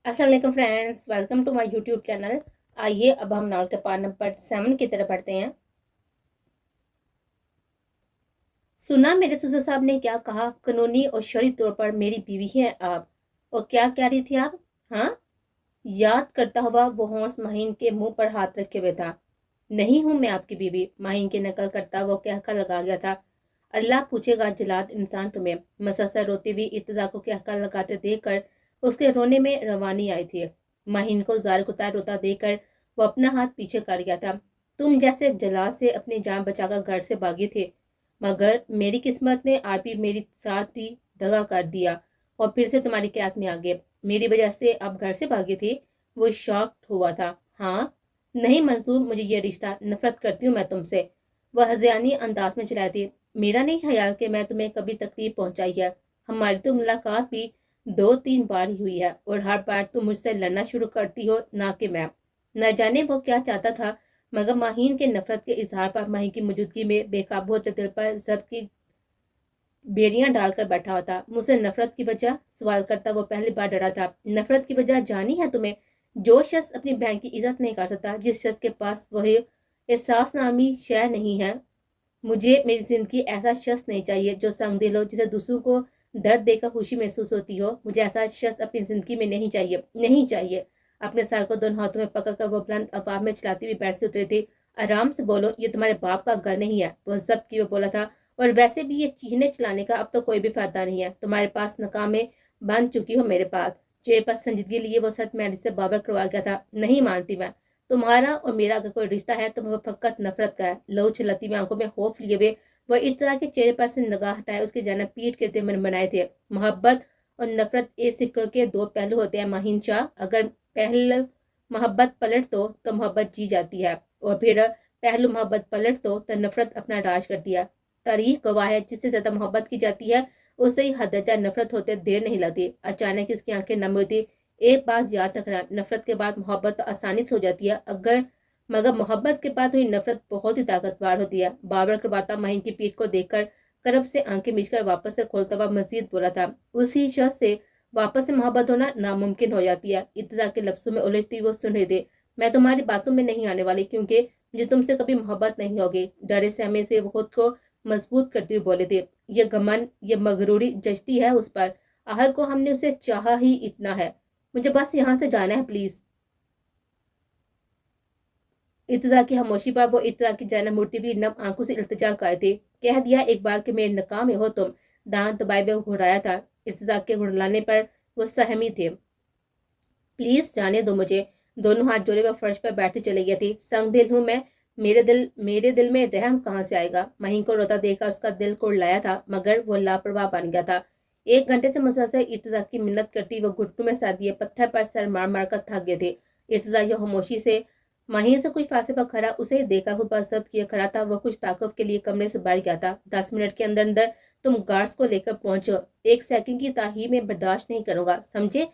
अस्सलाम वालेकुम friends, welcome to my YouTube channel. आइए अब हम नावल के पार्ट नंबर 7 की तरफ बढ़ते हैं। सुना मेरे ससुर साहब ने क्या कहा, कानूनी और शरई तौर पर मेरी बीवी हैं आप। और क्या कह रही थी आप? हाँ, याद करता हुआ वो होंठ माहीन के मुंह पर हाथ रखे हुए था। नहीं हूं मैं आपकी बीवी, माहीन की नकल करता वो कहका लगा गया था। अल्लाह पूछेगा जलाद इंसान तुम्हें। मसलसल रोती हुई इत्तजा को कहका लगाते देखकर उसके रोने में रवानी आई थी। माहीन को जार कुतार रोता देखकर वो अपना हाथ पीछे कर गया था। तुम जैसे जलाद से अपनी जान बचाकर घर से भागी थे, मगर मेरी किस्मत ने आप ही मेरी साथ ही दगा कर दिया और फिर से तुम्हारी कैद में आ गए। मेरी वजह से आप घर से भागी थी। वो शॉक हुआ था। हाँ, नहीं मंजूर, मुझे ये रिश्ता, नफरत करती हूँ मैं तुमसे। वह हज़ियानी अंदाज में चलाई थी। मेरा नहीं ख्याल कि मैं तुम्हें कभी तकलीफ पहुंचाई है। हमारी तो मुलाकात भी 2-3 बार ही हुई है और हर बार तुम मुझसे लड़ना शुरू करती हो, ना कि मैं। न जाने वो क्या चाहता था, मगर माहीन के नफरत के इजहार पर माहीन की मौजूदगी में बेकाबू होते दिल पर जब्त की बेड़ियां डालकर बैठा होता। मुझसे नफरत की वजह सवाल करता वो पहली बार डरा था। नफरत की वजह जानी है तुम्हें? जो शख्स अपनी बहन की इज्जत नहीं कर सकता, जिस शख्स के पास वही एहसास नामी शय नहीं है। मुझे मेरी जिंदगी ऐसा शख्स नहीं चाहिए जो संग दिल हो, जिसे दूसरों को दर्द देकर खुशी महसूस होती हो। मुझे ऐसा शख्स अपनी जिंदगी में नहीं चाहिए, नहीं चाहिए। अपने सर को दोनों हाथों में पकड़कर वो बुलंद आवाज में चलाती हुई बेड से उतरी थी। आराम से बोलो, ये तुम्हारे बाप का घर नहीं है, वो जब्त की वो बोला था। और वैसे भी ये चीखने चलाने का अब तो कोई भी फायदा नहीं है। तुम्हारे पास नाकामें बन चुकी हो मेरे पास। चेहरे पर संजीदगी लिए वो सच मैंने से बाबर करवा गया था। नहीं मानती मैं। तुम्हारा और मेरा अगर कोई रिश्ता है तो वह फकत नफरत का है। लहू छलती हुई आंखों में खौफ लिए हुए वह इस तरह के चेहरे पर से निगाह हटाए उसके जाना पीट करते मन बनाए थे। मोहब्बत और नफरत एक सिक्के के दो पहलू होते हैं माहिन शाह। अगर पहले मोहब्बत पलट तो मोहब्बत जी जाती है, और फिर पहलू मोहब्बत पलट तो नफरत अपना राज करती है। तारीख गवाह है, जिससे ज्यादा मोहब्बत की जाती है उससे ही हद दर्जा नफरत होते देर नहीं लगती। अचानक उसकी आंखें नम हुई थी। एक बात याद रखना, नफरत के बाद मोहब्बत तो आसानी से हो जाती है, अगर मगर मोहब्बत के बाद हुई नफरत बहुत ही ताकतवर होती है। बाबर करवाता माहिन की पीठ को देखकर करब से आंखें मिचकर वापस से खोलता हुआ मजीद बोला था। उसी शख्स से वापस से मोहब्बत होना नामुमकिन हो जाती है। इत्तजा के लफ्जों में उलझती वो सुन रहे थे। मैं तुम्हारी बातों में नहीं आने वाली, क्योंकि मुझे तुमसे कभी मोहब्बत नहीं होगी। डरे सहमे से वो खुद को मजबूत करते हुए बोले थे। ये गमन, ये मगरूरी जचती है उस पर। आहर को हमने उसे चाहा ही इतना है। मुझे बस यहाँ से जाना है, प्लीज। इर्तजा की खामोशी पर वो इर्तजा की जाना मूर्ति भी नम आंखों से इल्तिजा कर थे। कह दिया एक बार कि मेरे नकाम हो तुम। दांत दबाए हुए घुराया था। इर्तजा के घुड़लाने पर वो सहमी थे। प्लीज जाने दो मुझे। दोनों हाथ जोड़े वह फर्श पर बैठे चले गए थे। संग दिल हूं मैं। मेरे दिल में रहम कहाँ से आएगा? महीन को रोता देखा उसका दिल को लाया था, मगर वो लापरवाह बन गया था। 1 घंटे से मुसलसल इर्तजा की मिन्नत करती वो घुटनों में सर दिए पत्थर पर सर मार मार कर थक गए थे। इर्तजा जो खामोशी से माही से कुछ फासले पर खड़ा, उसे देखा खुद पर जब्त किए खड़ा था। वह कुछ ताकुब के लिए कमरे से बाहर गया था। 10 मिनट के अंदर अंदर तुम गार्ड्स को लेकर पहुंचो। 1 सेकंड की ताही में बर्दाश्त नहीं करूंगा, समझे?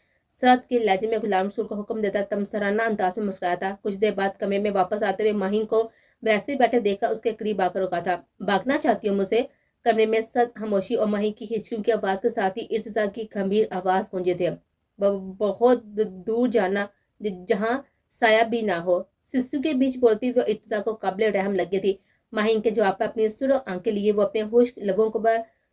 सद के लहजे में गुलाम रसूल को हुक्म देता तमसराना अंदाज में मुस्कुराया था। कुछ देर बाद कमरे में वापस आते हुए माहिन को वैसे बैठे देखकर उसके करीब आकर रुका था। भागना चाहती हूँ मुझसे? कमरे में सद खामोशी और माही की हिचकियों की आवाज के साथ ही इर्तिजा की गंभीर आवाज गूंजे थे। बहुत दूर जाना, जहाँ साया भी ना हो। सिस्सू के बीच बोलती हुई इर्तिजा को काबिल रहम लगी थी। माहिन के जवाब पर अपनी सुर आंखें लिए वो अपने होश लबों को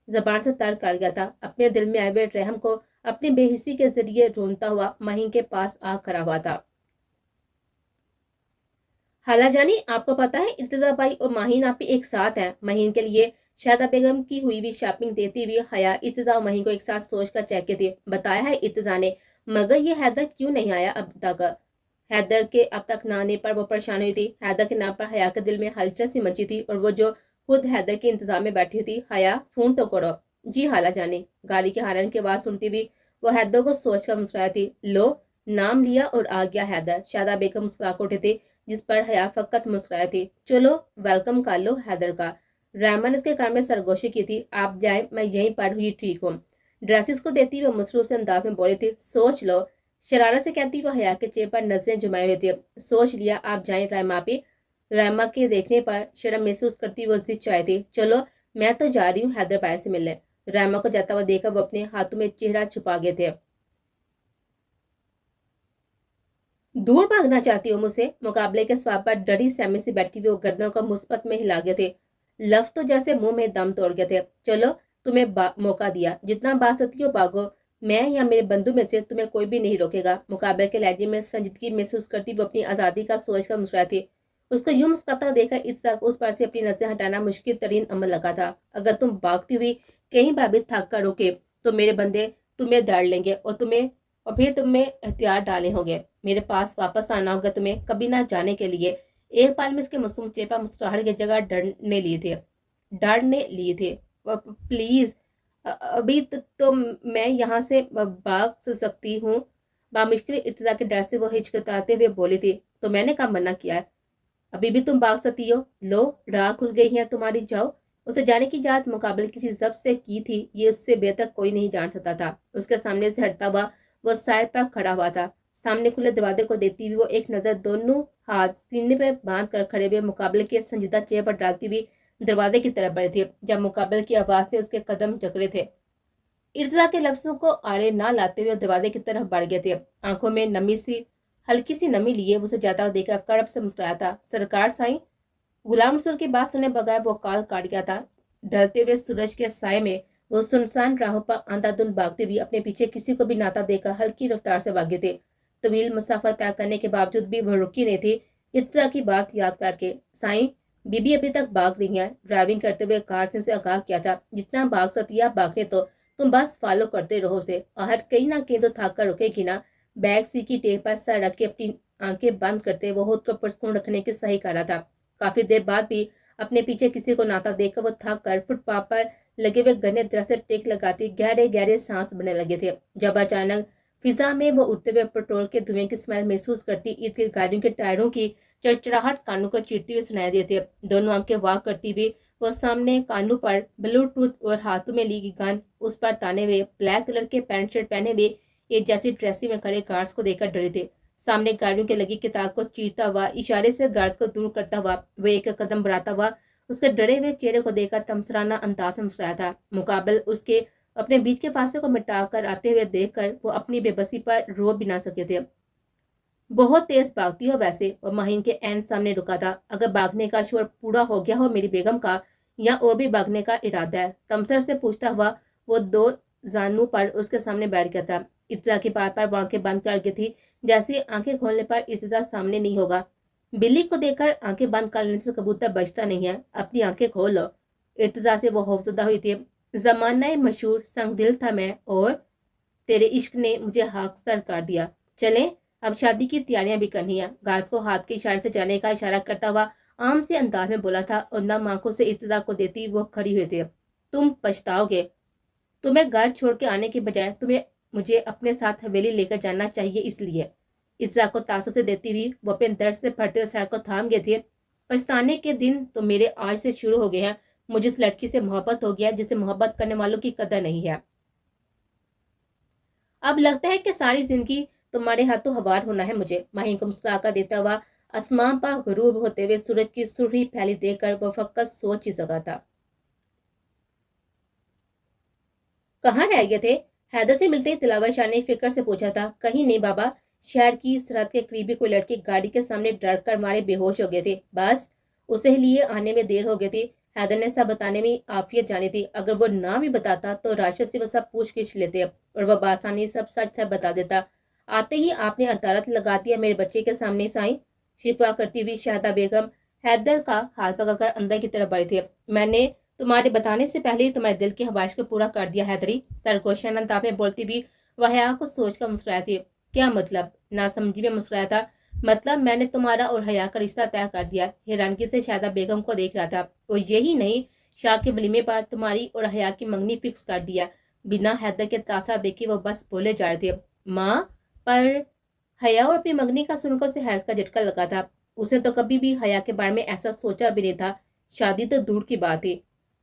जबान से तर कर गया था। अपने दिल में आए हुए रहम को अपनी बेहिसी के जरिए ढूंढता हुआ माहीन के पास आ खड़ा हुआ था। हाला जानी, आपको पता है इर्तिजा भाई और माहीन आप ही एक साथ हैं। माहीन के लिए शायदा बेगम की हुई भी शॉपिंग देती हुई हया इर्तिजा और माहीन को एक साथ सोच कर चेक थी। बताया है इर्तिजा ने, मगर ये हैदर क्यों नहीं आया अब तक? हैदर के अब तक न आने पर वो परेशान हुई थी। हैदर के नाम पर हया के दिल में हलचल सी मची थी, और वो जो खुद हैदर के इंतजार में बैठी थी। हया, फोन तो करो। जी हाला जानी। गाड़ी के हारन की आवाज सुनती हुई वो हैदर को सोच कर मुस्कुराई थी। लो, नाम लिया और आ गया हैदर। शादा बेगम मुस्कुरा कर उठी थी, जिस पर हया फकत मुस्कुराई थी। चलो वेलकम कर लो हैदर का। रहमान उसके कार में सरगोशी की थी। आप जाए, मैं यहीं पर हुई ठीक हूँ। ड्रेसेस को देती हुए मसरूफ से अंदाज में बोली थी। सोच लो, शरारत से कहती वो हया के चेहरे पर नजरें जमाए हुए थे। सोच लिया, आप जाएं रायमा पे। रायमा के देखने पर शर्म महसूस करती वो जिद चाहे थी। चलो, मैं तो जा रही हूँ हैदर भाई से मिलने। रायमा को जाता हुआ देखकर वो अपने हाथों में चेहरा छुपा गए थे। दूर भागना चाहती हो मुझसे? मुकाबले के स्वाद पर डरी सहमी से बैठी हुई वो गर्दनों को मुस्बत में हिला गए थे। लफ्ज तो जैसे मुंह में दम तोड़ गए थे। चलो, तुम्हें मौका दिया, जितना बासती हो भागो, मैं या मेरे बंधु में से तुम्हें कोई भी नहीं रोकेगा। मुकाबले के लहजे में संजीदगी महसूस करती वो अपनी आजादी का सोच कर मुस्कुराई थी। उसको यूं मुस्कुराता देखकर इत्तफाक उस पर से अपनी नजरें हटाना मुश्किल तरीन अमल लगा था। अगर तुम भागती हुई कहीं बार भी थक कर रुके तो मेरे बंदे तुम्हें दौड़ लेंगे और फिर तुम्हें हथियार डाले होंगे। मेरे पास वापस आना होगा तुम्हें, कभी ना जाने के लिए। एक पल में उसके मासूम चेहरे मुस्कुराहट की जगह डरने लिए थे। प्लीज, अभी तो मैं यहाँ से भाग सकती हूँ। बामुश्किल इर्तिजा के डर से वो हिचकिचाते हुए बोली थी। तो मैंने कब मना किया है? अभी भी तुम भाग सकती हो। लो, राह खुल गई है तुम्हारी, जाओ। उसे जाने की इजाजत मुकाबले किसी जब्त से की थी, ये उससे बेहतर कोई नहीं जान सकता था। उसके सामने से हटता हुआ वो साइड पर खड़ा हुआ था। सामने खुले दरवाजे को देखती हुई वो एक नजर दोनों हाथ सीने पे बांध कर खड़े हुए मुकाबले के संजीदा चेहरे पर डालती हुई दरवाजे की तरफ बढ़ी थी, जब मुकाबले की आवाज से उसके कदम जकड़े थे। इर्जा के लफ्जों को आड़े ना लाते हुए दरवाजे की तरफ बढ़ गए थे। आंखों में हल्की सी नमी लिए उसे जाता देखा कड़प से मुस्कुराया था। सरकार साईं। गुलाम रसूल की बात सुने बगैर वो कॉल काट गया था। ढलते हुए सूरज के साय में वो सुनसान राहों पर अंधाधुंध भागते हुए अपने पीछे किसी को भी नाता देकर हल्की रफ्तार से भागे थे। तवील मुसाफर तय करने के बावजूद भी वो रुकी नहीं थी। इत्तरा की बात याद करके, साईं, बीबी अभी तक भाग रही है। ड्राइविंग करते हुए कार से उसे आगाह किया था, जितना भाग सकती है भागने तो तुम बस फॉलो करते रहो उसे। आहट कहीं ना कहीं तो थक कर रुकेगी ना। बैग सी की टेप पर सर रख के अपनी आंखें बंद करते वो खुद को पुरस्कून रखने की सही करा था। काफी देर बाद भी अपने पीछे किसी को नाता देखकर वो थक कर फुटपाथ पर लगे हुए घने दरख्त से टेक लगाती गहरे गहरे सांस बनने लगे थे, जब अचानक फिजा में वो उड़ते हुए पेट्रोल के धुएं की स्मेल महसूस करती ईद की गाड़ियों के टायरों की चरचराहट कानों को चीरती हुई सुनाई देती। दोनों आंखें वाक करती हुई वो सामने कानों पर ब्लूटूथ और हाथों में ली गन उस पर ताने हुए ब्लैक कलर के पैंट शर्ट पहने हुए एक जैसी ड्रेसी में खड़े गार्ड्स को देखकर डरे थे। सामने गाड़ियों के लगी किताब को चीरता हुआ इशारे से गार्ड्स को दूर करता हुआ वो एक कदम बढ़ाता हुआ उसके डरे हुए चेहरे को देखकर तमसराना अंदाज में मुस्कुराया था। मुकाबल उसके अपने बीच के फासले को मिटाकर आते हुए देखकर वो अपनी बेबसी पर रो भी ना सके थे। बहुत तेज भागती हो वैसे। और माहिन के एंड सामने रुका था। अगर भागने का शोर पूरा हो गया हो मेरी बेगम का, या और भी भागने का इरादा है? तमसर से पूछता हुआ वो दो जानू पर उसके सामने बैठ गया था। इर्तिजा की बार बार आंखें बंद कर गई थी, जैसे आंखें खोलने पर इर्तिजा सामने नहीं होगा। बिल्ली को देखकर आंखें बंद कर लेने से कबूतर बचता नहीं है, अपनी आंखें खोल लो। इर्तिजा से वो खौफजदा हुई थी। जमाना मशहूर संग दिल था मैं, और तेरे इश्क ने मुझे हाकसर कर दिया। चलें, अब शादी की तैयारियां भी करनी है। गाज को हाथ के इशारे से जाने का इशारा करता हुआ आम से अंदाज में बोला था, और नम आंखों से इर्तिजा को देती वो खड़ी हुई थी। तुम पछताओगे। तुम्हें घर छोड़ के आने के बजाय तुम्हें मुझे अपने साथ हवेली लेकर जाना चाहिए, इसलिए। इर्तिजा को तासुब से देती हुई वो अपने दर्द से फटते हुए सर को थाम गए थे। पछताने के दिन तो मेरे आज से शुरू हो गए हैं। मुझे इस लड़की से मोहब्बत हो गया जिसे मोहब्बत करने वालों की कदर नहीं है। अब लगता है कि सारी जिंदगी तुम्हारे हाथों हवार होना है मुझे। माहिन को मुस्कुराकर देता हुआ आसमान पर गुरूब होते हुए सूरज की सुर्खी फैली देखकर वो फकत सोच ही सका था। कहाँ रह गए थे? हैदर से मिलते ही दिलावर शाह ने फिक्र से पूछा था। कहीं नहीं बाबा, शहर की सरहद के करीबी कोई लड़की गाड़ी के सामने डर कर मारे बेहोश हो गए थे, बस उसे लिए आने में देर हो गई थी। हैदर ने सब बताने में आफियत जानी थी। अगर वो ना भी बताता तो राशिद से वो सब पूछ गिछ लेते और वह बासानी सब सच बता देता। आते ही आपने अदालत लगा दिया मेरे बच्चे के सामने, साईं। शिकवा करती हुई शाहदा बेगम हैदर का हाथ पकड़कर अंदर की तरफ बढ़ी थी। मैंने तुम्हारे बताने से पहले ही तुम्हारे दिल की ख्वाहिश को पूरा कर दिया हैदरी। सरगोशन अंदाज में बोलती भी वह हया को सोचकर मुस्कुराई थी। क्या मतलब? नासमझी में मुस्कुराया था। मतलब मैंने तुम्हारा और हया का रिश्ता तय कर दिया। हैरानगी से शायदा बेगम को देख रहा था। और यही नहीं, शाह के वलीमे पर तुम्हारी और हया की मंगनी फिक्स कर दिया। बिना हैदर के तासा देखे वो बस बोले जा रहे थे। माँ, पर हया और अपनी मंगनी का सुनकर उसे हैरत का झटका लगा था। उसने तो कभी भी हया के बारे में ऐसा सोचा भी नहीं था। शादी तो दूर की बात है।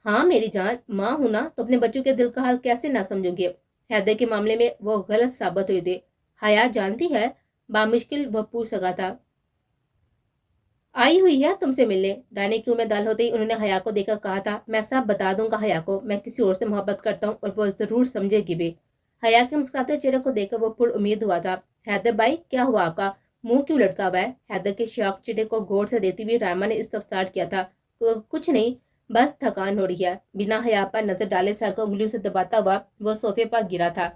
हाँ मेरी जान, माँ हूं ना, तो अपने बच्चों के दिल का हाल कैसे ना समझूंगी। हैदर के मामले में वो गलत साबित हुई थी। हया जानती है? बामुश्किल वह पूछ सका था। आई हुई है तुमसे मिलने। डाइनिंग रूम में दाल होते ही उन्होंने हया को देखकर कहा था, मैं सब बता दूंगा हया को, मैं किसी और से मोहब्बत करता हूँ और वो जरूर समझेगी भी। हया के मुस्कुराते चेहरे को देखकर वो पुर उम्मीद हुआ था। हैदर भाई, क्या हुआ आपका? मुंह क्यों लटका हुआ है? हैदर के शौक चिटे को गौर से देती हुई रायमा ने इस्तफसार किया था। कुछ नहीं, बस थकान हो रही है। बिना हया पर नजर डाले सर को उंगलियों से दबाता हुआ वो सोफे पर गिरा था।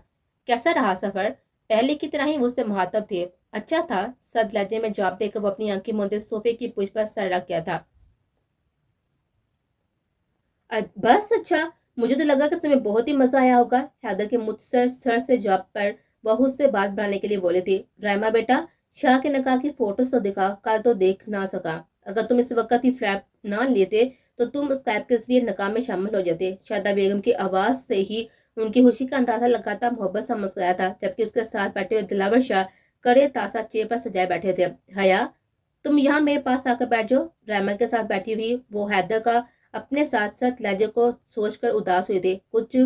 कैसा रहा सफर? पहले की तरह ही वो उससे मुहातब थे। अच्छा था, सद लहजे में जवाब देकर वो अपनी आंखें मूंदे सोफे की पुश पर सर रख गया था। बस अच्छा, मुझे तो लगा कि तुम्हें बहुत ही मजा आया होगा। हैदर के मुत्सर सर से जवाब पर वह उससे बात बढ़ाने के लिए बोले थे। रायमा बेटा, शाह के नकाब की फोटोज तो दिखा, कल तो देख ना सका। अगर तुम इस वक्त ही फ्लैट ना लेते तो तुम स्काइप के जरिए नकाब में शामिल हो जाते। शादा बेगम की आवाज से ही उनकी खुशी का अंदाजा लगाता मोहब्बत सा मुस्कुराया था, जबकि उसके साथ बैठे हुए दिलावर शाह करे तासा चेयर पर सजाए बैठे थे। हया, तुम यहाँ मेरे पास आकर बैठ जाओ। रायमा के साथ बैठी हुई वो हैदर का अपने साथ साथ लहजे को सोचकर उदास हुए थे। कुछ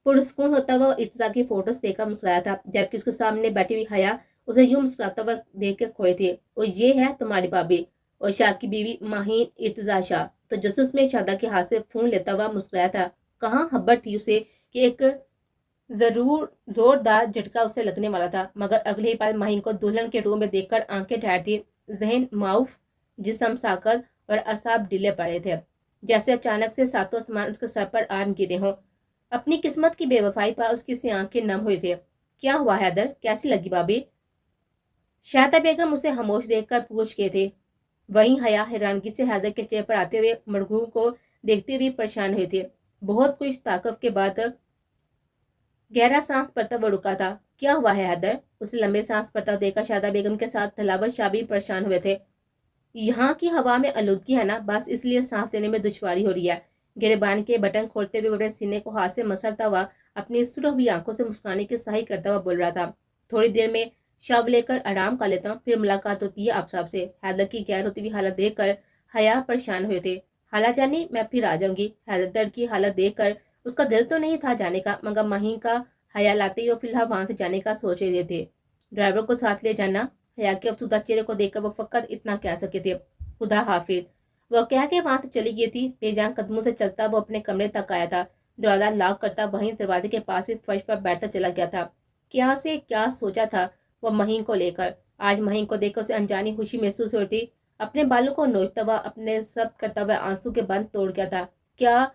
पुरस्कून होता हुआ इत्जा की फोटोज देखकर मुस्कुराया था, जबकि उसके सामने बैठी हुई हया उसे यूं मुस्कुराता हुआ देख के खोए थे। और ये है तुम्हारी भाभी और शाह की बीवी माहीन इत्जा शाह। तो जसूस में शादा के हाथ से फोन लेता हुआ मुस्कुराया था। कहाँ खबर थी उसे कि एक जरूर जोरदार झटका उसे लगने वाला था, मगर अगले ही पल माहीन को दुल्हन के रूम में देखकर आंखें ठहरती, जहन माउफ, जिस्म साकत और असाब ढीले पड़े थे, जैसे अचानक से सातों आसमान उसके सर पर आन गिरे हों। अपनी किस्मत की बेवफाई पर उसकी सी आंखें नम हुई थी। क्या हुआ हैदर, कैसी लगी भाभी? शाहदा बेगम उसे खामोश देखकर पूछ गए थे। वहीं हया हैरानगी से हैदर के चेहरे पर आते हुए मरघूम को देखते हुए परेशान हुए थे। बहुत कुछ ताकत के बाद गहरा सांस भरता वो रुका था। क्या हुआ है हैदर? उसे लंबे सांस भरता देखकर शाहदा बेगम के साथ तलावत शाह भी परेशान हुए थे। यहाँ की हवा में आलूदगी है ना, बस इसलिए सांस लेने में दुश्वारी हो रही है। गिरबान के बटन खोलते हुए अपने सीने को हाथ से मसलता हुआ अपनी सुरख हुई आंखों से मुस्कुराने की सही करता हुआ बोल रहा था। थोड़ी देर में शव लेकर आराम कर लेता हूँ, फिर मुलाकात होती है आप सबसे। हैदर की गैर होती हुई हालत देखकर हया परेशान हुए थे। हाला जानी, मैं फिर आ जाऊंगी। हैदर की हालत देखकर उसका दिल तो नहीं था जाने का, मगर माहीन का हया लाते ही वो फिलहाल वहां से जाने का सोच रहे थे। ड्राइवर को साथ ले जाना। हया के अफसुदा चेहरे को देखकर वो फकत इतना कह सके थे, खुदा हाफिज। वह कह के वहां से चली गई थी। बेजान कदमों से चलता वो अपने कमरे तक आया था। दरवाजा लॉक करता वहीं दरवाजे के पास ही फर्श पर बैठता चला गया था। क्या से क्या सोचा था वह महीन को लेकर। आज महीन को देखकर उसे अनजानी खुशी महसूस हो रही थी। अपने बालों को नोचता हुआ अपने सब करता हुआ आंसू के बंद तोड़ गया था। क्या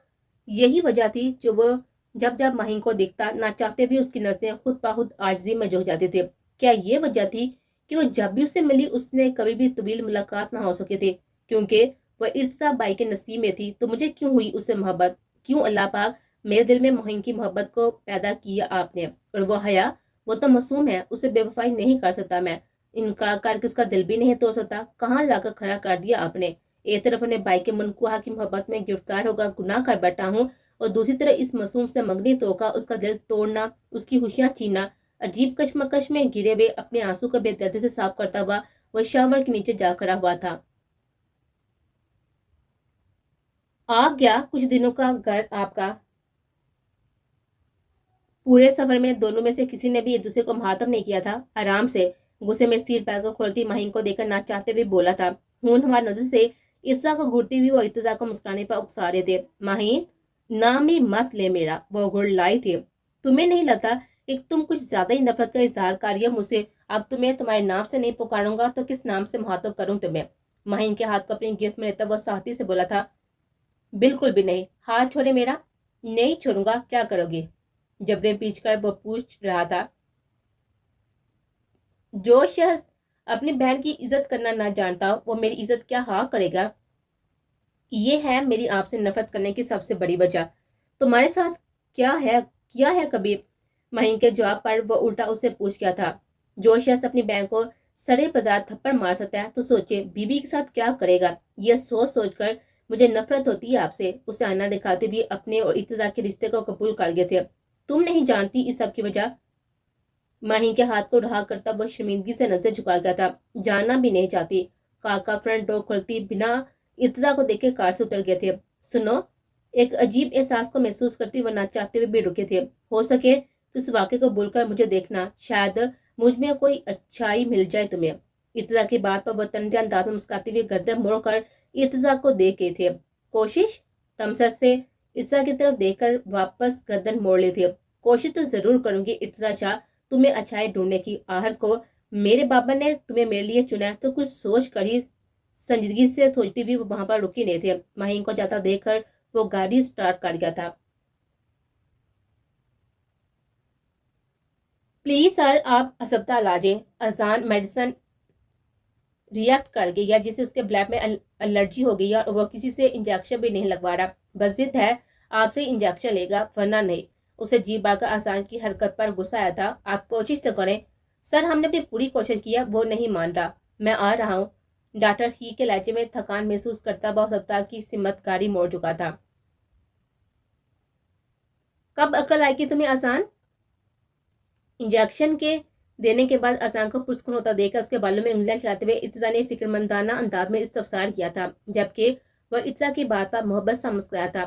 यही वजह थी जो वो जब जब महीन को दिखता ना चाहते भी उसकी नजरें खुद ब खुद आजिजी में झुक जाती थी? क्या ये वजह थी कि वो जब भी उससे मिली उसने कभी भी तवील मुलाकात ना हो सकी थी, क्योंकि वह इर्तिजा बाई के नसीब में थी? तो मुझे क्यों हुई उससे मोहब्बत? क्यों अल्लाह पाक मेरे दिल में मोहिन की मोहब्बत को पैदा किया आपने? और वो हया, वो तो मासूम है, उसे बेवफाई नहीं कर सकता मैं। इनकार करके उसका दिल भी नहीं तोड़ सकता। कहाँ लाकर खड़ा कर दिया आपने। एक तरफ अपने भाई के मनकुहा की मोहब्बत में गिरफ्तार होकर गुनाह कर बैठा हूँ, और दूसरी तरफ इस मासूम से मंगनी तोका उसका दिल तोड़ना, उसकी खुशियां छीनना। अजीब कश्मकश में गिरे हुए अपने आंसू को बेदर्दी से साफ करता हुआ वह शावर के नीचे जा खड़ा हुआ था। आ गया कुछ दिनों का घर आपका। पूरे सफर में दोनों में से किसी ने भी एक दूसरे को मुहातब नहीं किया था। आराम से गुस्से में सीट बैग को खोलती माहीन को देखकर ना चाहते हुए बोला था। हमारी नजर से इर्तिजा को घूरती हुई वो इर्तिजा को मुस्कुराने पर उकसा रहे थे। माहीन, नाम ही मत ले मेरा, वो घुड़लाई थी। तुम्हें नहीं लगता कि तुम कुछ ज्यादा ही नफरत का इजहार कर रही हो मुझसे? अब तुम्हें तुम्हारे नाम से नहीं पुकारूंगा तो किस नाम से मुहातब करूं तुम्हें? माहीन के हाथ को अपनी गिफ्ट में लेता वो साथी से बोला था। बिल्कुल भी नहीं, हाथ छोड़े मेरा। नहीं छोड़ूंगा, क्या करोगे? जबरे पीछ कर वो पूछ रहा था। जो शख्स अपनी बहन की इज्जत करना ना जानता वो मेरी इज्जत क्या हाँ करेगा? ये है मेरी आपसे नफरत करने की सबसे बड़ी वजह। तुम्हारे साथ क्या है किया है कभी? महीन के जवाब पर वो उल्टा उससे पूछ गया था। जो शख्स अपनी बहन को सड़े बाजार थप्पड़ मार सकता है तो सोचे बीवी के साथ क्या करेगा। ये सोच सोच कर मुझे नफरत होती है आपसे। उसे आईना दिखाते हुए अपने और इत्तिजा के रिश्ते को कबूल कर गए थे। तुम नहीं जानती इस सब की वजह। माही के हाथ को ढहा करता वो शर्मिंदगी से नजर झुका गया था। जानना भी नहीं चाहती। काका फ्रंट डोर खोलती बिना इर्तिजा को देख के कार से उतर गए थे। सुनो, एक अजीब एहसास को महसूस करती वह ना चाहते हुए भी रुके थे। हो सके तो इस वाक़े को भूलकर मुझे देखना, शायद मुझ में कोई अच्छाई मिल जाए तुम्हें। इर्तिजा की बात पर वह तनते अंदाज में मुस्कुराते हुए गर्दन मोड़कर इर्तिजा को देख गए थे। कोशिश? तमसर से इर्तिजा की तरफ देखकर वापस गर्दन मोड़ ली थी। कोशिश तो जरूर करूंगी इर्तिजा शाह, तुम्हें अच्छाई ढूंढने की। आहर को میرے بابا نے تمہیں میرے لیے چنا ہے تو کچھ سوچ کر ہی سنجیدگی سے سوچتی بھی وہ وہاں پر رکی نہیں تھے. مہین کو جاتا دیکھ کر وہ گاڑی سٹارٹ کر گیا تھا. پلیز سر آپ اسپتال آ جائیں. اذان میڈیسن ریئیکٹ کر گئی یا جسے اس کے بلڈ میں الرجی ہو گئی اور وہ کسی سے انجیکشن بھی نہیں لگوا رہا. بس ضد ہے آپ سے انجیکشن لے گا ورنہ نہیں. اسے جی بار کا اذان کی حرکت پر غصہ آیا تھا. آپ کوشش تو کریں. سر ہم نے اپنی پوری کوشش کی ہے وہ نہیں مان رہا. میں آ رہا ہوں. ڈاکٹر ہی کے لہجے میں تھکان محسوس کرتا ہوا اسپتال کی سمت گاڑی موڑ چکا تھا. کب عقل آئے گی تمہیں اذان؟ انجیکشن کے دینے کے بعد اذان کو پرسکون ہوتا دیکھ کر اس کے بالوں میں انگلیاں چلاتے ہوئے ارتضیٰ نے فکرمندانہ انداز میں استفسار کیا تھا جبکہ وہ ارتضیٰ کی بات پر محبت سے مسکرایا تھا.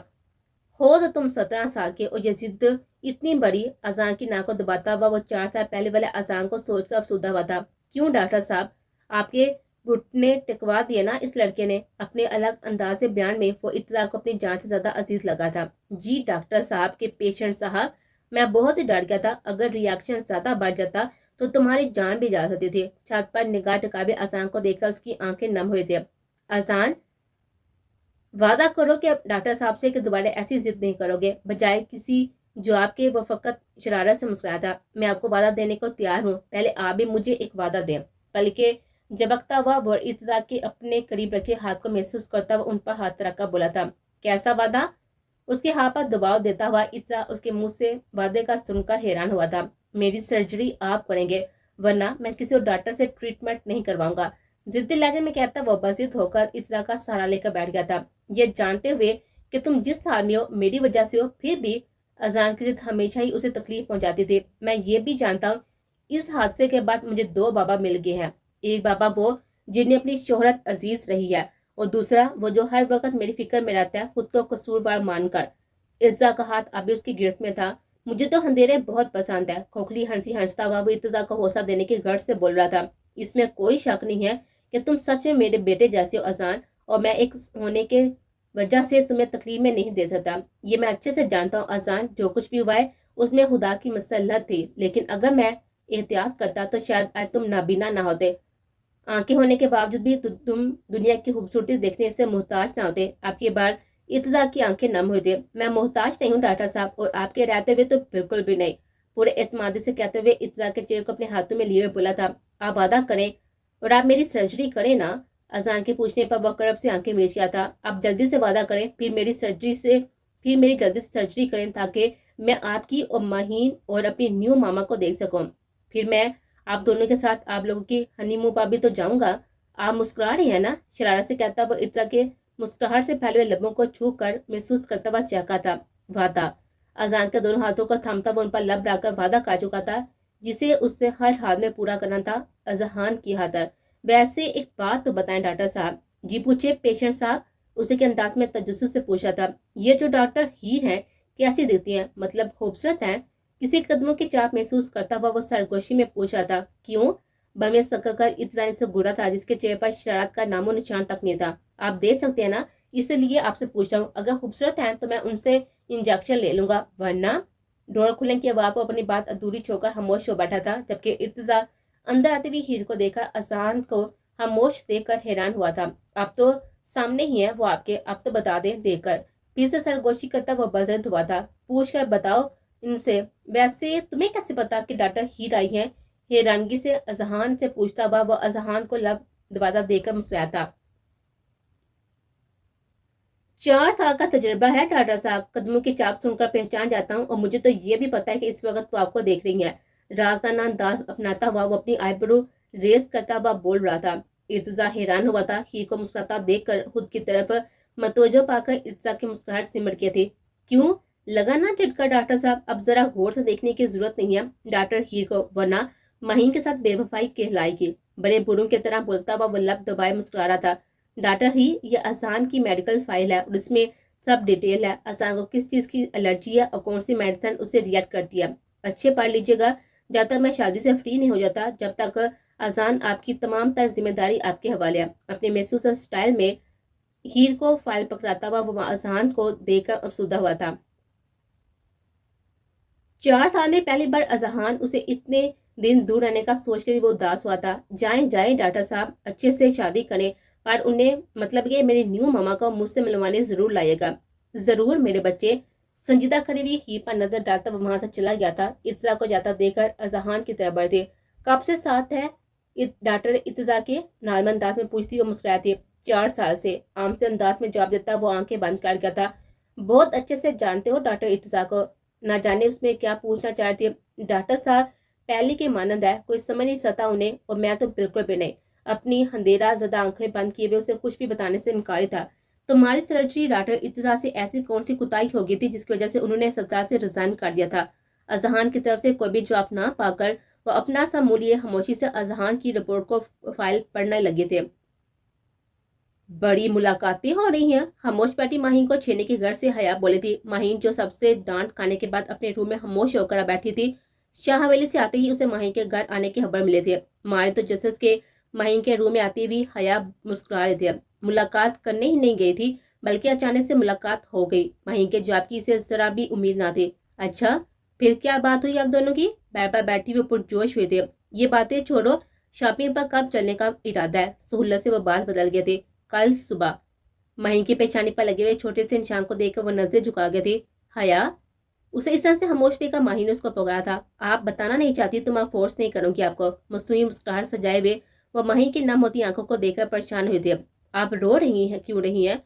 ہو تو تم 17 سال کے اور یہ ضد اتنی بڑی. اذان کی ناک کو دباتا ہوا وہ 4 سال پہلے والے اذان کو سوچ کر افسردہ ہوا تھا. کیوں ڈاکٹر صاحب آپ کے گھٹنے ٹکوا دیے نا اس لڑکے نے. اپنے الگ انداز سے بیان میں وہ ارتضیٰ کو اپنی جان سے زیادہ عزیز لگا تھا. جی ڈاکٹر صاحب کے پیشنٹ صاحب میں بہت ہی ڈر گیا تھا. اگر ریاکشن زیادہ بڑھ جاتا تو تمہاری جان بھی جا سکتی تھی. چھت پر نگاہ ٹکائے اذان کو دیکھ کر اس کی آنکھیں نم ہوئی تھی. اذان وعدہ کرو کہ ڈاکٹر صاحب سے کہ دوبارہ ایسی ضد نہیں کرو گے. بجائے کسی جواب کے وہ فقط شرارت سے مسکرایا تھا. میں آپ کو وعدہ دینے کو تیار ہوں. پہلے آپ بھی مجھے ایک وعدہ دیں. بلکہ جھبکتا ہوا وہ ارتضیٰ کے اپنے قریب رکھے ہاتھ کو محسوس کرتا ہوا ان پر ہاتھ رکھ کر بولا تھا. کیسا وعدہ؟ اس کے ہاتھ پر دباؤ دیتا ہوا ارتضیٰ اس کے منہ سے وعدے کا سن کر حیران ہوا تھا. میری سرجری آپ کریں گے ورنہ میں کسی اور ڈاکٹر سے ٹریٹمنٹ نہیں کرواؤں گا. ضدی لہجے میں کہتا وہ بضد ہو کر ارتضیٰ کا سہارا لے کر بیٹھ گیا تھا. یہ جانتے ہوئے کہ تم جس حال میں ہو میری وجہ سے ہو پھر بھی اذان کی ضد ہمیشہ ہی اسے تکلیف پہنچاتی تھی. میں یہ بھی جانتا ہوں اس حادثے کے بعد مجھے 2 بابا مل گئے ہیں. ایک بابا وہ جنہیں اپنی شہرت عزیز رہی ہے اور دوسرا وہ جو ہر وقت میری فکر میں رہتا ہے خود کو قصوروار مان کر. ارتضیٰ کا ہاتھ ابھی اس کی گرفت میں تھا. مجھے تو اندھیرے بہت پسند ہے. کھوکھلی ہنسی ہنستا ہوا وہ ارتضیٰ کو حوصلہ دینے کی غرض سے بول رہا تھا. اس میں کوئی شک نہیں ہے کہ تم سچ میں میرے بیٹے جیسے ہو اذان, اور میں ایک ہونے کے وجہ سے تمہیں تکلیف میں نہیں دے سکتا. یہ میں اچھے سے جانتا ہوں اذان. جو کچھ بھی ہوا ہے اس میں خدا کی مسلط تھی, لیکن اگر میں احتیاط کرتا تو شاید آج تم نابینا نہ ہوتے. آنکھیں ہونے کے باوجود بھی تم دنیا کی خوبصورتی دیکھنے سے محتاج نہ ہوتے. آپ کی بار ارتضیٰ کی آنکھیں نم ہوئی تھی. میں محتاج نہیں ہوں ڈاکٹر صاحب, اور آپ کے رہتے ہوئے تو بالکل بھی نہیں. پورے اعتماد سے کہتے ہوئے ارتضیٰ کے چہرے کو اپنے ہاتھوں میں لیے ہوئے بولا تھا. آپ وعدہ کریں اور آپ میری سرجری کریں نا. اذان کے پوچھنے پر وہ کرب سے آنکھیں میچ گیا تھا. آپ جلدی سے وعدہ کریں, پھر میری جلدی سے سرجری کریں تاکہ میں آپ کی اور مہین اور اپنی نیو ماما کو دیکھ سکوں. پھر میں آپ دونوں کے ساتھ آپ لوگوں کی ہنی مون پر بھی تو جاؤں گا. آپ مسکرا رہی ہیں نا, شرارت سے کہتا وہ ارتضیٰ کے مسکراہٹ سے پھیلے ہوئے لبوں کو چھو کر محسوس کرتا ہوا چہکا تھا. وعدہ. اذان کے دونوں ہاتھوں کو تھامتا وہ ان پر لب رکھ کر وعدہ کر چکا تھا جسے اس سے ہر حال میں پورا کرنا تھا اذہان کی خاطر. ویسے ایک بات تو بتائیں ڈاکٹر صاحب. جی پوچھے پیشنٹ صاحب, اسے کے انداز میں تجسس سے پوچھا تھا. یہ جو ڈاکٹر ہیر ہیں کیسی دیکھتی ہیں, مطلب خوبصورت ہیں؟ کسی قدموں کی چاپ محسوس کرتا ہوا وہ سرگوشی میں پوچھا تھا. کیوں؟ بمیں سکر کر ارتضیٰ سے گھورا تھا جس کے چہرے پر شرارت کا نام و نشان تک نہیں تھا. آپ دیکھ سکتے ہیں نا, اس لیے آپ سے پوچھ رہا ہوں. اگر خوبصورت ہیں تو میں ان سے انجیکشن لے لوں گا, ورنہ. ڈور کھلنے کے بعد وہ اپنی بات ادھوری چھوڑ کر خاموش ہو بیٹھا تھا جبکہ ارتضیٰ اندر آتے ہوئے ہیر کو دیکھا اذان کو خاموش دیکھ کر حیران ہوا تھا. آپ تو سامنے ہی ہیں وہ آپ کے, آپ تو بتا دیں دیکھ کر. پھر سے سرگوشی کرتا وہ بزرد ہوا تھا. پوچھ کر بتاؤ ان سے. ویسے تمہیں کیسے پتا کہ ڈاکٹر ہیر آئی ہیں؟ حیرانگی سے اذہان سے پوچھتا ہوا وہ اذہان کو لب دباتا دیکھ کر مسکرایا تھا. 4 سال کا تجربہ ہے ڈاکٹر صاحب. قدموں کی چاپ سن کر پہچان جاتا ہوں, اور مجھے تو یہ بھی پتا ہے کہ اس وقت وہ آپ کو دیکھ رہی ہیں. رازدانہ انداز اپناتا ہوا وہ اپنی آئی برو ریز کرتا ہوا بول رہا تھا. ارتضیٰ حیران ہوا تھا. ہیر کو مسکراتا دیکھ کر خود کی طرف متوجہ پا کر ارتضیٰ کی مسکراہٹ سمٹ گئی تھی. کیوں لگا نا جھٹکا ڈاکٹر صاحب؟ اب ذرا غور سے دیکھنے کی ضرورت نہیں ہے ڈاکٹر ہیر کو, ورنہ مہین کے ساتھ بے وفائی کہلائے گی. بڑے بوڑھوں کی طرح بولتا ہوا وہ لب دبائے مسکرا رہا تھا. ڈاکٹر ہی, یہ اذان کی میڈیکل فائل ہے اور اس میں سب ڈیٹیل ہے. اذان کو کس چیز کی الرجی ہے اور کون سی میڈیسن اسے ریئیکٹ کرتی ہے. اچھے پڑھ لیجیے گا. جب تک میں شادی سے فری نہیں ہو جاتا جب تک اذان آپ کی تمام تر ذمہ داری آپ کے حوالے ہے. اپنے محسوس سٹائل میں ہیر کو فائل پکڑاتا ہوا وہ اذان کو دیکھ کر افسردہ ہوا تھا. 4 سال میں پہلی بار اذہان اسے اتنے दिन दूर रहने का सोच कर वो उदास हुआ था। जाएं जाएं डॉक्टर साहब, अच्छे से शादी करें, और उन्हें मतलब ये मेरी न्यू मामा को मुझसे मिलवाने जरूर लाइएगा। जरूर मेरे बच्चे। संजीदा करीबी ही पर नजर डालता वो वहां से चला गया था। इर्तिजा को जाता देखकर अजहान की तरफ बढ़ती। कब से साथ है डॉक्टर इर्तिजा के? नॉर्मल अंदाज में पूछती वो मुस्कुराती। 4 साल से, आम से अंदाज में जवाब देता वो आंखें बंद कर गया था। बहुत अच्छे से जानते हो डॉक्टर इर्तिजा को? ना जाने उसमें क्या पूछना चाहती है। डॉक्टर साहब पहले के मानंद है, कोई समझ नहीं सकता उन्हें, और मैं तो बिल्कुल भी नहीं। अपनी अंधेरा ज़दा आंखें बंद किए हुए उसे कुछ भी बताने से इनकारी था। तुम्हारी सर्जरी डॉक्टर इर्तिजा से ऐसी कौन सी कुताही हो गई थी जिसकी वजह से उन्होंने अस्पताल से रिजाइन कर दिया था? अजहान की तरफ से कोई भी जवाब ना पाकर वो अपना सा मुंह लिए खामोशी से अजहान की रिपोर्ट को फाइल पढ़ने लगे थे। बड़ी मुलाकातें हो रही हैं। खामोश बैठी माहीन को छेड़ने के घर से हया बोली थी। माहीन जो सबसे डांट खाने के बाद अपने रूम में खामोश होकर बैठी थी। शाह हवेली से आते ही उसे माहीन के घर आने की खबर मिली थी। मारे तो जसस के माहीन के रूम में आती हुई हया मुस्कुरा रही थी। मुलाकात करने ही नहीं गई थी, बल्कि अचानक से मुलाकात हो गई। माहीन के जवाब की इसे जरा भी उम्मीद ना थी। अच्छा, फिर क्या बात हुई आप दोनों की? बैठ पर बैठी हुई पुरजोश हुए थे। ये बातें छोड़ो, शॉपिंग पर कब चलने का इरादा है? सहूलत से वो बात बदल गए थे। कल सुबह। माहीन की पेशानी पर लगे हुए छोटे से निशान को देखकर वो नजर झुका गई थी। हया उसे इस तरह से खामोश देखकर माही ने उसको पकड़ा था। आप बताना नहीं चाहती तो मैं फोर्स नहीं करूंगी आपको। मस्तूरी मुस्कुराहट सजाए हुए वो माही की नम होती आंखों को देखकर परेशान हुए थे। आप रो रही हैं, क्यों रही हैं?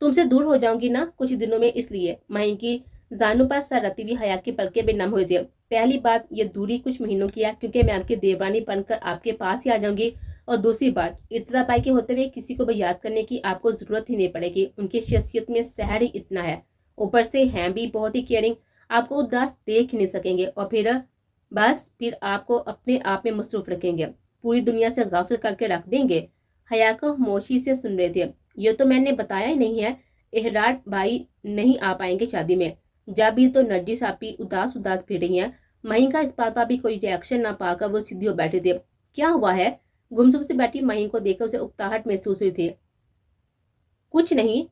तुमसे दूर हो जाऊंगी ना कुछ दिनों में, इसलिए। माही की जानू पर सर रती हुई हया की पलके भी नम हुए थे। पहली बात, ये दूरी कुछ महीनों की है क्योंकि मैं आपकी देवरानी बनकर आपके पास ही आ जाऊंगी। और दूसरी बात, इर्तिजा पाई के होते हुए किसी को भी याद करने की आपको जरूरत ही नहीं पड़ेगी। उनकी शख्सियत में सहर ही इतना है, ऊपर से हैं भी बहुत ही केयरिंग। आपको उदास देख ही नहीं सकेंगे, और फिर आपको अपने आप में मसरूफ रखेंगे, पूरी दुनिया से गाफिल करके रख देंगे। हया को खामोशी से सुन रहे थे। ये तो मैंने बताया ही नहीं है, एहराट भाई नहीं आ पाएंगे शादी में। जब भी तो नरजिस आपी उदास उदास फिर रही हैं। मही का इस बात पर भी कोई रिएक्शन ना पाकर वो सीधी हो बैठे थे। क्या हुआ है? गुमसुम से बैठी मही को देखकर उसे उकताहट महसूस हुई थी। कुछ नहीं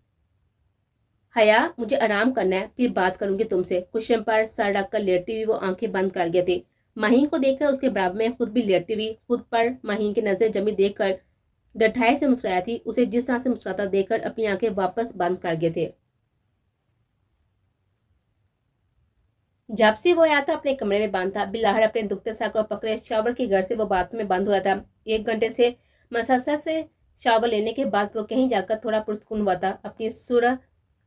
हया, मुझे आराम करना है, फिर बात करूंगी तुमसे। कुशन पर सर रखकर लेटती हुई वो आंखें बंद कर गए थे। मही को देखकर उसके बराबर में खुद भी लेटती हुई खुद पर मही की नजर जमी देखकर डठाई से मुस्कुराया थी। उसे जिस तरह से मुस्कुराता देखकर अपनी आंखें वापस बंद कर गए थे। जब से वो आया था अपने कमरे में बंद था। बिलाहर अपने दुखते सर को पकड़े शावर के घर से वो बाथरूम में बंद हुआ था। 1 घंटे से मसलसल से शावर लेने के बाद वो कहीं जाकर थोड़ा पुरस्कून हुआ था। अपनी सुर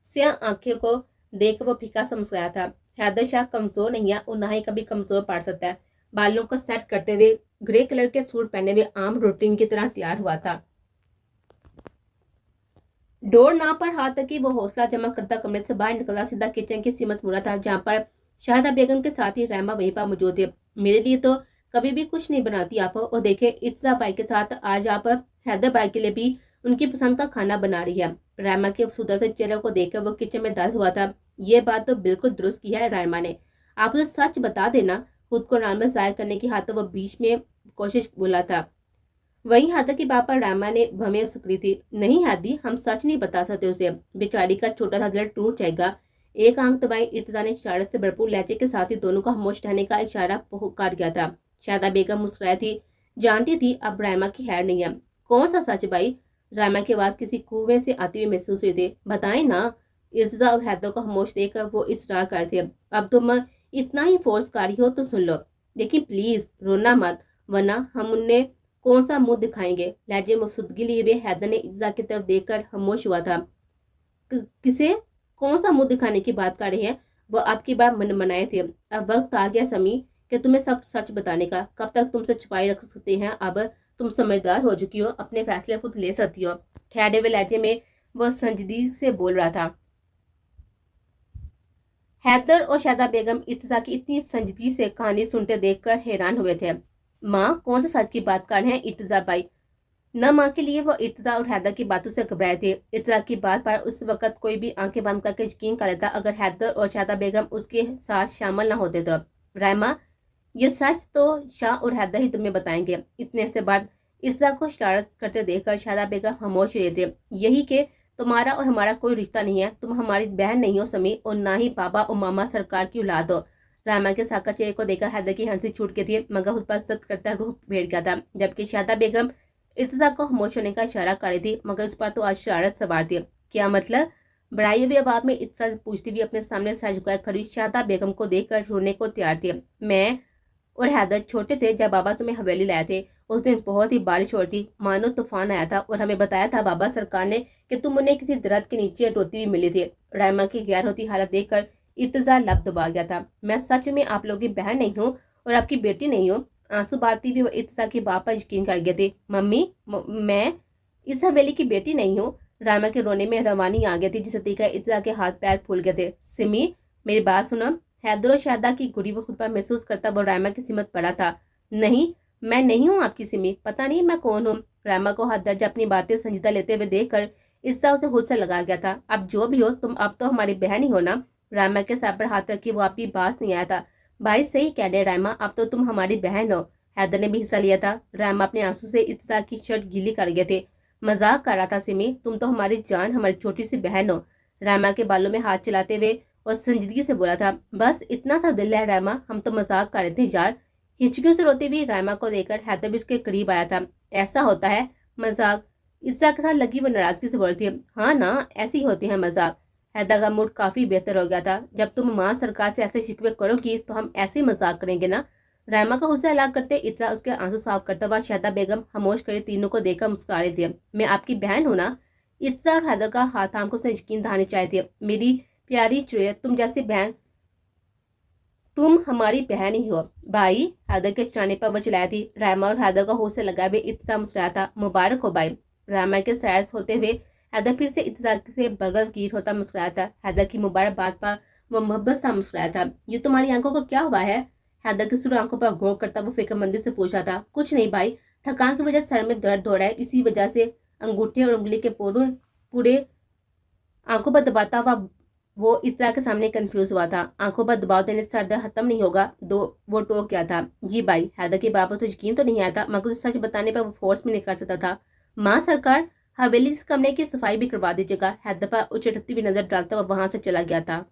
से आंखें को देख वो फीका सा मुस्कुराया था। हैदर शाह कमजोर नहीं है और ना ही कभी कमजोर पड़ सकता है। बालों को सेट करते हुए ग्रे कलर के सूट पहने हुए आम रूटीन की तरह तैयार हुआ था। डोर ना पर हाथ तक वो हौसला जमा करता कमरे से बाहर निकला सीधा किचन की सीमत मुड़ा था, जहाँ पर शाहिदा बेगम के साथ ही रहमा वहीं पर मौजूद है। मेरे लिए तो कभी भी कुछ नहीं बनाती आप, और देखे इर्तिजा भाई के साथ आज आप हैदर भाई के लिए भी उनकी पसंद का खाना बना रही है। रहमा के सुंदर से चेहरे को देखकर वो किचन में दाखिल हुआ था। ये बात तो बिल्कुल दुरुस्त की है रहमा ने। आप उसे सच बता देना। खुद को नॉर्मल जाहिर करने की हाथ वो बीच में कोशिश बोला था। वही हाथा की बात पर रहमा ने भवें सकरी थी। नहीं हादी, हम सच नहीं बता सकते उसे, बेचारी का छोटा सा दिल टूट जाएगा। एक आंख दबाई इर्तिजा ने शरारत से भरपूर लहजे के साथ ही दोनों का खामोश रहने का इशारा काट गया था। शायदा बेगम मुस्कुराई थी, जानती थी अब रायमा की खैर नहीं है। कौन सा सच भाई? रायमा की आवाज किसी कुएं से आती हुई महसूस हुई थी। बताएं ना। इर्तिजा और हैदर को खामोश देखकर वो इसरार कर थे। अब तुम इतना ही फोर्स कर रही हो तो सुन लो, लेकिन प्लीज रोना मत, वरना हम उन्हें कौन सा मुंह दिखाएंगे। लहजे मफसुदगी लिए हुए हैदर ने इर्तिजा की तरफ देखकर खामोश हुआ था। किसे कौन सा मुंह दिखाने की बात कर रहे हैं? वो आपकी बात मन मनाए थे। अब वक्त आ गया समी कि तुम्हें सब सच बताने का। कब तक तुमसे छुपाई रख सकते हैं? अब तुम समझदार हो चुकी हो, अपने फैसले खुद ले सकती हो। ठहरे हुए लहजे में वो संजीदगी से बोल रहा था। हैदर और शाहिदा बेगम इर्तिजा की इतनी संजीदगी से कहानी सुनते देखकर हैरान हुए थे। माँ, कौन सा सच की बात कर रहे हैं इर्तिजा भाई? न माँ के लिए वो इर्तिजा और हैदर की बातों से घबराए थे। इर्तिजा की बात पर उस वक्त कोई भी आंखें बंद करके यकीन कर लेता अगर हैदर और शाहिदा बेगम उसके साथ शामिल न होते तो। रायमा, ये सच तो शाह और हैदर ही तुम्हें बताएंगे। इतने से बाद इर्तिजा को शरारत करते देखकर शाहिदा बेगम खामोश रहे थे। यही कि तुम्हारा और हमारा कोई रिश्ता नहीं है। तुम हमारी बहन नहीं हो समी, और ना ही बाबा और मामा सरकार की औलाद हो। रामा के साका चेहरे को देखकर हैदर की हंसी छूट गई थी, मगर खुद पर सख्त करता रूह भेड़ गया था। जबकि शादा बेगम इर्तिजा को खामोश होने का इशारा कर रही थी, मगर उस पर तो आज शरारत सवार थी। क्या मतलब? बढ़ाई हुई आवाज में इर्तिजा पूछती हुई अपने सामने सर झुकाए खड़ी शादा बेगम को देखकर रोने को तैयार थी। मैं और हैदर छोटे थे जब बाबा तुम्हें हवेली लाए थे। उस दिन बहुत ही बारिश हो रही थी, मानो तूफान आया था, और हमें बताया था बाबा सरकार ने कि तुम उन्हें किसी दरख्त के नीचे रोती हुई मिली थी। रायमा की गैर होती हालत देखकर इर्तिजा लब दबा गया था। मैं सच में आप लोगों की बहन नहीं हूँ और आपकी बेटी नहीं हूँ। आंसू बहाती हुई वो इर्तिजा की बात पर यकीन कर गए थे। मम्मी, मैं इस हवेली की बेटी नहीं हूँ। रायमा के रोने में रवानी आ गई थी, जिसे देखकर इर्तिजा के हाथ पैर फूल गए थे। सिमी, मेरी बात सुनो। हैदर और शादा की गुड़ी वो खुद पर महसूस करता वो रायमा की सिमत पड़ा था। नहीं, मैं नहीं हूँ आपकी सिमी, पता नहीं मैं कौन हूँ। रायमा को हाथ दर्ज अपनी बातें संजीदा लेते हुए देखकर इर्तिजा उसे खुद से लगा गया था। अब जो भी हो तुम, अब तो हमारी बहन ही हो ना। रायमा के सर पर हाथ रख के वो आपकी बात नहीं आया था। भाई सही कह रहे रायमा, अब तो तुम हमारी बहन हो। हैदर ने भी हिस्सा लिया था। रायमा अपने आंसू से इर्तिजा की शर्ट गीली कर गए थे। मजाक कर रहा था सिमी, तुम तो हमारी जान, हमारी छोटी सी बहन हो। रायमा के बालों में हाथ चलाते हुए और संजीदगी से बोला था। बस इतना सा दिल है रायमा, हम तो मजाक कर रहे थे यार। हिचकियों से रोती हुई रायमा को देखकर हैदर भी उसके करीब आया था। ऐसा होता है मजाक? इर्तिजा के साथ लगी वो नाराजगी से बोलती है। हाँ ना, ऐसे ही होते हैं मजाक। हैदर का मूड काफी बेहतर हो गया था। जब तुम माँ सरकार से ऐसे शिकवे करोगी तो हम ऐसे ही मजाक करेंगे ना। रायमा का गुस्सा हलाक करते इर्तिजा उसके आंसू साफ करता हुआ शादा बेगम खामोश करे तीनों को देखकर मुस्कुरा रही थी। मैं आपकी बहन हूँ ना। इर्तिजा और हैदर का हाथ थाम को उसने यकीन दहानी चाहिए थी। मेरी प्यारी चुड़ैल, तुम जैसी बहन, तुम हमारी बहन ही हो। भाई, हैदर के चिल्लाने पर वो चिल्लाई थी। रायमा और हैदर का होश से लगा हुए इर्तिजा मुस्कुराया था। मुबारक हो भाई। रायमा के सैर होते हुए हैदर फिर से इर्तिजा से बगल गिर होता मुस्कुराया था। हैदर की मुबारक बात पर वो मोहब्बत सा मुस्कुराया था। ये तुम्हारी आंखों को क्या हुआ है? हैदर की सुर आंखों पर गौर करता वो फिक्रमंदी से पूछा था। कुछ नहीं भाई, थकान की वजह सर में दर्द हो रहा है, इसी वजह से अंगूठे और उंगली के पूरे आंखों पर दबाता हुआ वो इर्तिजा के सामने कंफ्यूज हुआ था। आंखों पर दबाव देने से सर दर्द खत्म नहीं होगा। वो टोक क्या था। जी भाई, हैदर की बात पर तो यकीन तो नहीं आया था, मगर सच बताने पर वो फोर्स में नहीं कर सकता था। माँ सरकार, हवेली से कमरे की सफाई भी करवा दीजिएगा। हैदर पर उचटती हुई नजर डालता हुआ वहां से चला गया था।